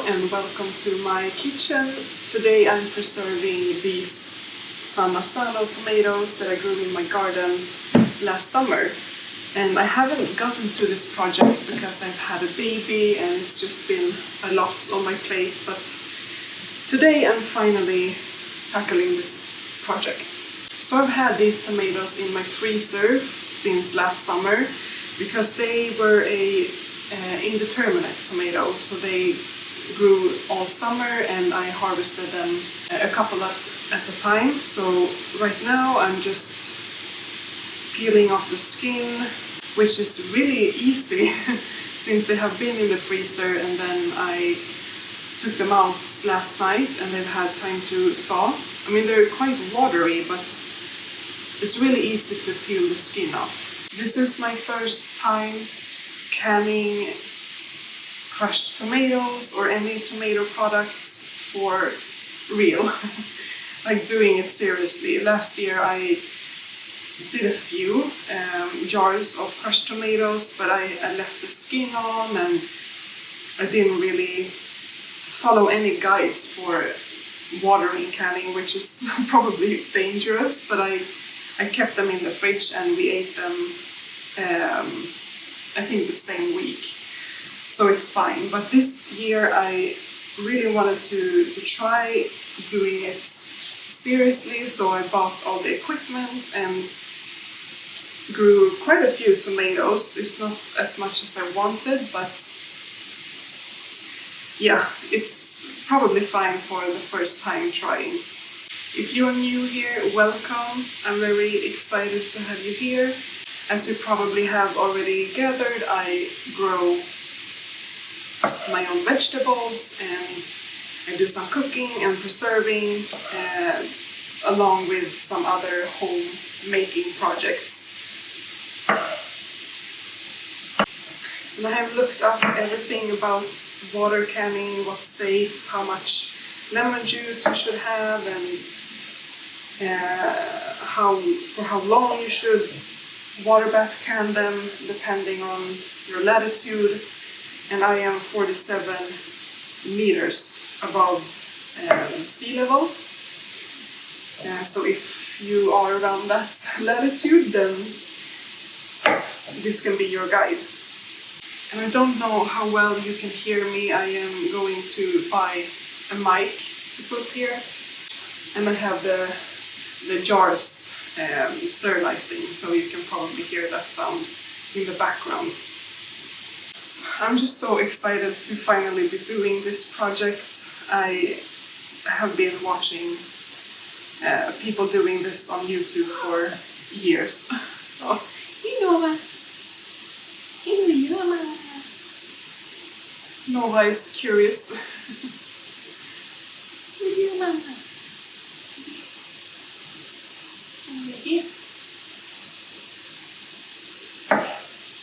and welcome to my kitchen. Today I'm preserving these San Marzano tomatoes that I grew in my garden last summer. And I haven't gotten to this project because I've had a baby and it's just been a lot on my plate, but today I'm finally tackling this project. So I've had these tomatoes in my freezer since last summer because they were a indeterminate tomato, so they grew all summer and I harvested them a couple at a time. So right now I'm just peeling off the skin, which is really easy since they have been in the freezer, and then I took them out last night and they've had time to thaw. I mean, they're quite watery, but it's really easy to peel the skin off. This is my first time canning crushed tomatoes or any tomato products for real, like doing it seriously. Last year I did a few jars of crushed tomatoes, but I left the skin on and I didn't really follow any guides for watering canning, which is probably dangerous, but I kept them in the fridge and we ate them I think the same week, so it's fine. But this year I really wanted to try doing it seriously, so I bought all the equipment and grew quite a few tomatoes. It's not as much as I wanted, but yeah, it's probably fine for the first time trying. If you're new here, welcome. I'm very excited to have you here. As you probably have already gathered, I grow my own vegetables and I do some cooking and preserving along with some other home-making projects. And I have looked up everything about water canning, what's safe, how much lemon juice you should have, and for how long you should water bath can them depending on your latitude. And I am 47 meters above sea level, so if you are around that latitude, then this can be your guide. And I don't know how well you can hear me. I am going to buy a mic to put here, and I have the jars sterilizing, so you can probably hear that sound in the background. I'm just so excited to finally be doing this project. I have been watching people doing this on YouTube for years. Oh, Nova is curious.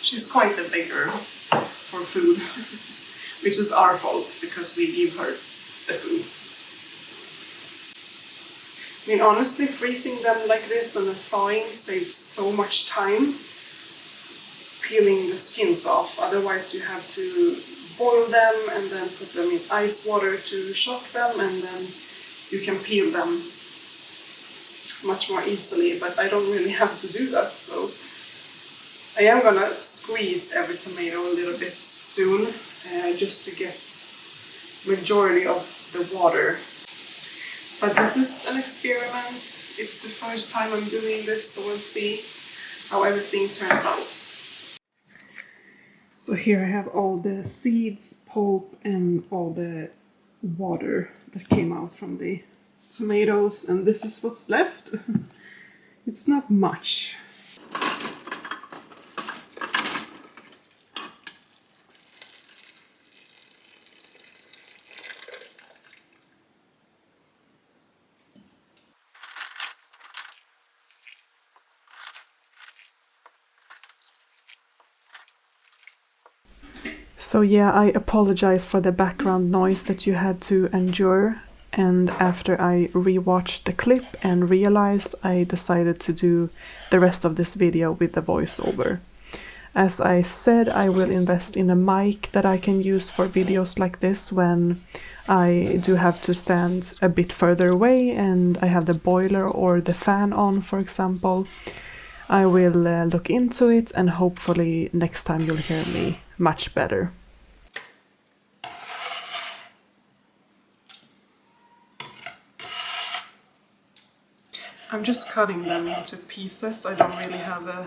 She's quite a big girl for food, which is our fault because we give her the food. I mean, honestly, freezing them like this and then thawing saves so much time peeling the skins off. Otherwise you have to boil them and then put them in ice water to shock them, and then you can peel them much more easily, but I don't really have to do that, so I am gonna squeeze every tomato a little bit soon, just to get majority of the water. But this is an experiment. It's the first time I'm doing this, so we'll see how everything turns out. So here I have all the seeds, pulp, and all the water that came out from the tomatoes, and this is what's left. It's not much. So yeah, I apologize for the background noise that you had to endure, and after I rewatched the clip and realized, I decided to do the rest of this video with the voiceover. As I said, I will invest in a mic that I can use for videos like this when I do have to stand a bit further away and I have the boiler or the fan on, for example. I will look into it and hopefully next time you'll hear me much better. I'm just cutting them into pieces. I don't really have a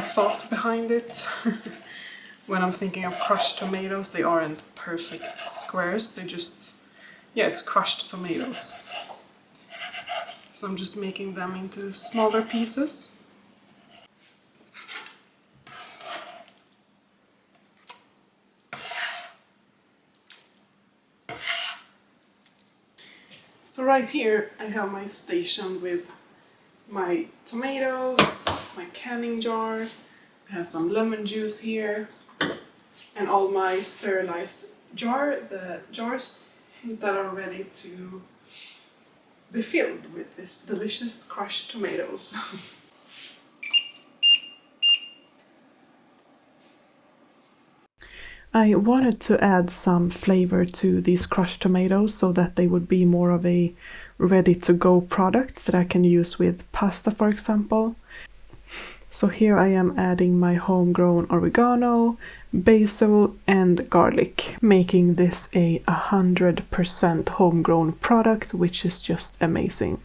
thought behind it. When I'm thinking of crushed tomatoes, they aren't perfect squares. They just, yeah, it's crushed tomatoes. So I'm just making them into smaller pieces. So right here I have my station with my tomatoes, my canning jar, I have some lemon juice here, and all my sterilized the jars that are ready to be filled with this delicious crushed tomatoes. I wanted to add some flavor to these crushed tomatoes so that they would be more of a ready-to-go product that I can use with pasta, for example. So here I am adding my homegrown oregano, basil and garlic, making this a 100% homegrown product, which is just amazing.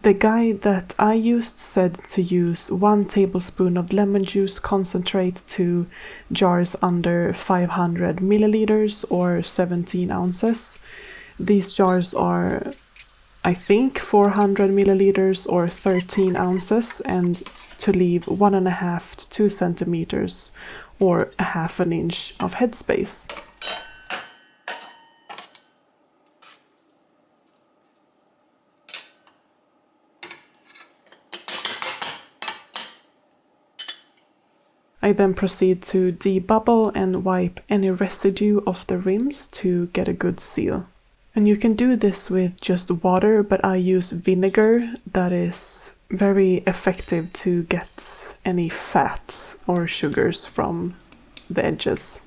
The guide that I used said to use 1 tablespoon of lemon juice concentrate to jars under 500 milliliters or 17 ounces. These jars are, I think, 400 milliliters or 13 ounces, and to leave 1.5 to 2 centimeters or a half an inch of headspace. I then proceed to debubble and wipe any residue off the rims to get a good seal. And you can do this with just water, but I use vinegar that is very effective to get any fats or sugars from the edges.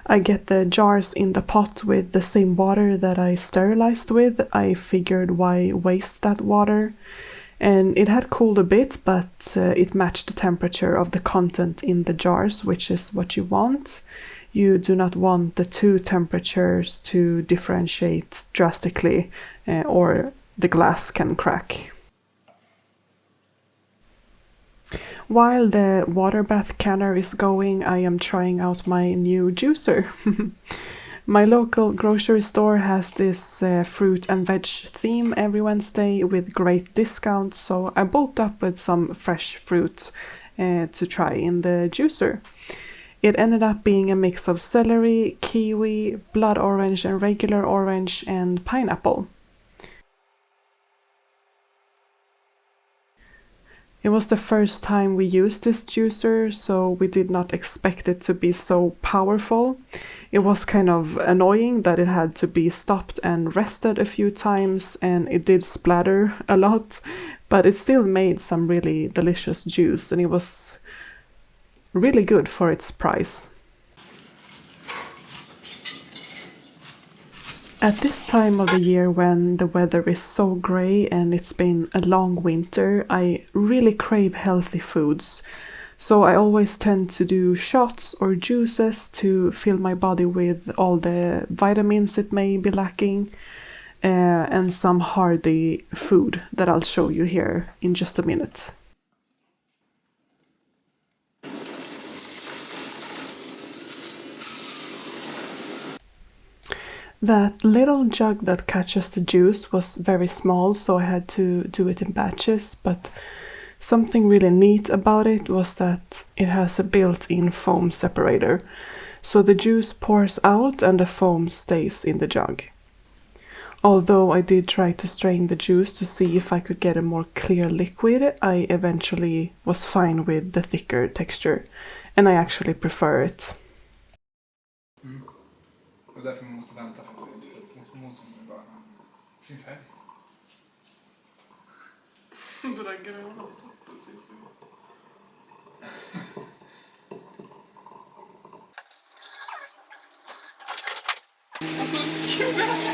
I get the jars in the pot with the same water that I sterilized with. I figured why waste that water. And it had cooled a bit, but it matched the temperature of the content in the jars, which is what you want. You do not want the two temperatures to differentiate drastically, or the glass can crack. While the water bath canner is going, I am trying out my new juicer. My local grocery store has this fruit and veg theme every Wednesday with great discounts, so I bulked up with some fresh fruit to try in the juicer. It ended up being a mix of celery, kiwi, blood orange and regular orange, and pineapple. It was the first time we used this juicer, so we did not expect it to be so powerful. It was kind of annoying that it had to be stopped and rested a few times, and it did splatter a lot, but it still made some really delicious juice, and it was really good for its price. At this time of the year when the weather is so grey and it's been a long winter, I really crave healthy foods. So I always tend to do shots or juices to fill my body with all the vitamins it may be lacking, and some hearty food that I'll show you here in just a minute. That little jug that catches the juice was very small, so I had to do it in batches, but something really neat about it was that it has a built-in foam separator, so the juice pours out and the foam stays in the jug. Although I did try to strain the juice to see if I could get a more clear liquid, I eventually was fine with the thicker texture, and I actually prefer it. Och därför måste vi vänta för att motorn är bara fin färg. Det där gröna på toppen ser inte så gott. Alltså skvätter!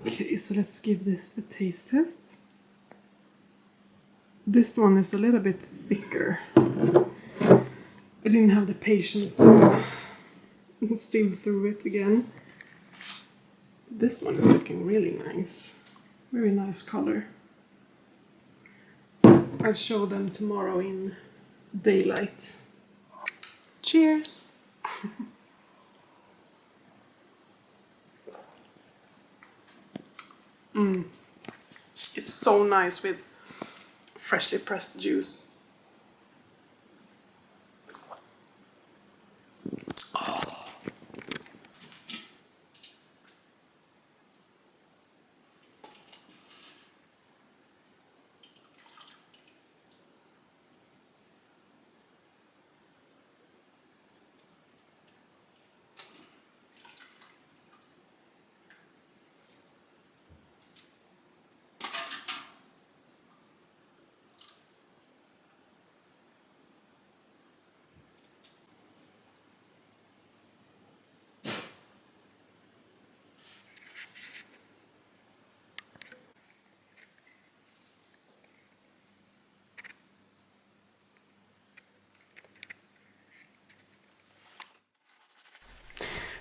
Okay, so let's give this a taste test. This one is a little bit thicker. I didn't have the patience to sieve through it again. This one is looking really nice. Very nice color. I'll show them tomorrow in daylight. Cheers! It's so nice with freshly pressed juice.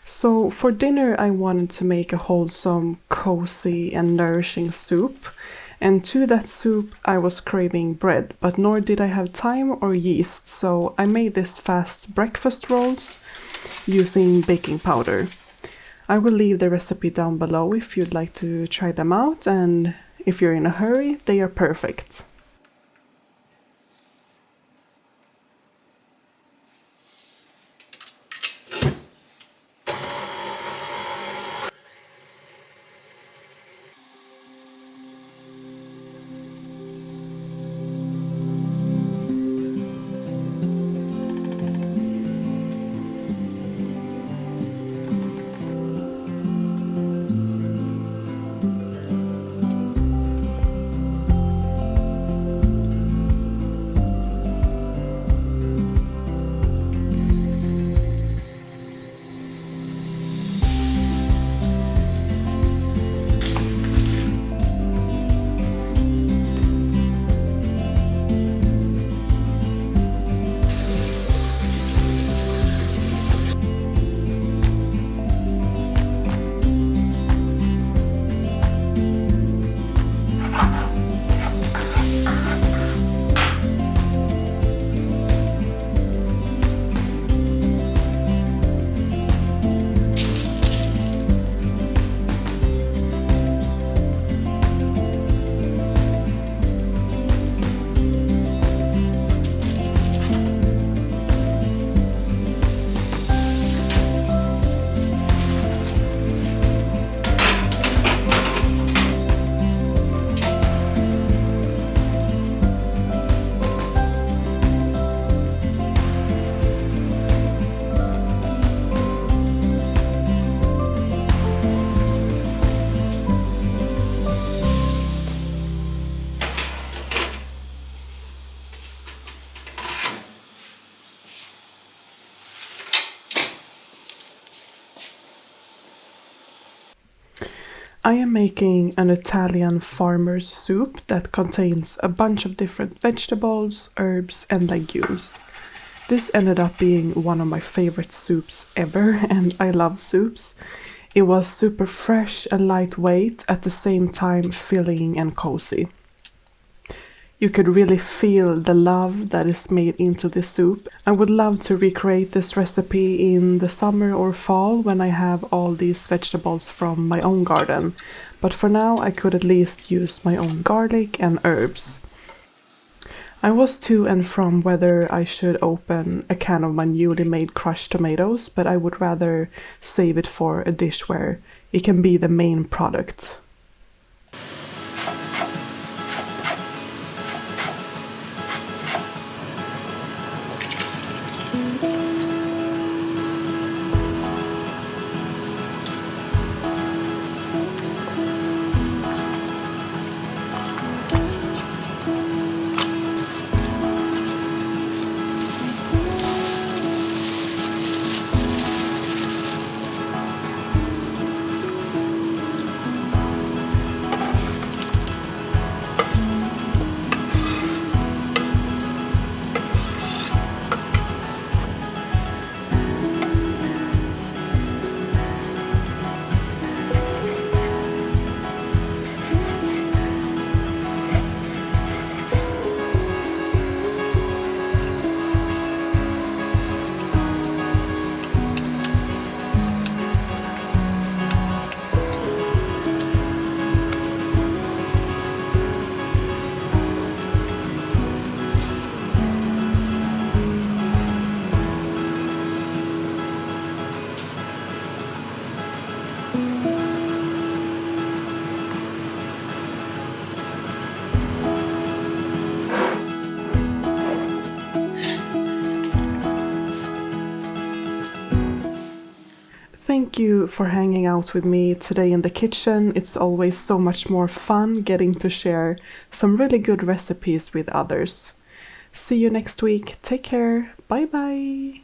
So for dinner I wanted to make a wholesome, cozy and nourishing soup. And to that soup I was craving bread, but nor did I have time or yeast, so I made this fast breakfast rolls using baking powder. I will leave the recipe down below if you'd like to try them out, and if you're in a hurry, they are perfect. I am making an Italian farmer's soup that contains a bunch of different vegetables, herbs, and legumes. This ended up being one of my favorite soups ever, and I love soups. It was super fresh and lightweight, at the same time filling and cozy. You could really feel the love that is made into this soup. I would love to recreate this recipe in the summer or fall when I have all these vegetables from my own garden. But for now I could at least use my own garlic and herbs. I was to and from whether I should open a can of my newly made crushed tomatoes, but I would rather save it for a dish where it can be the main product. Thank you for hanging out with me today in the kitchen. It's always so much more fun getting to share some really good recipes with others. See you next week. Take care. Bye bye.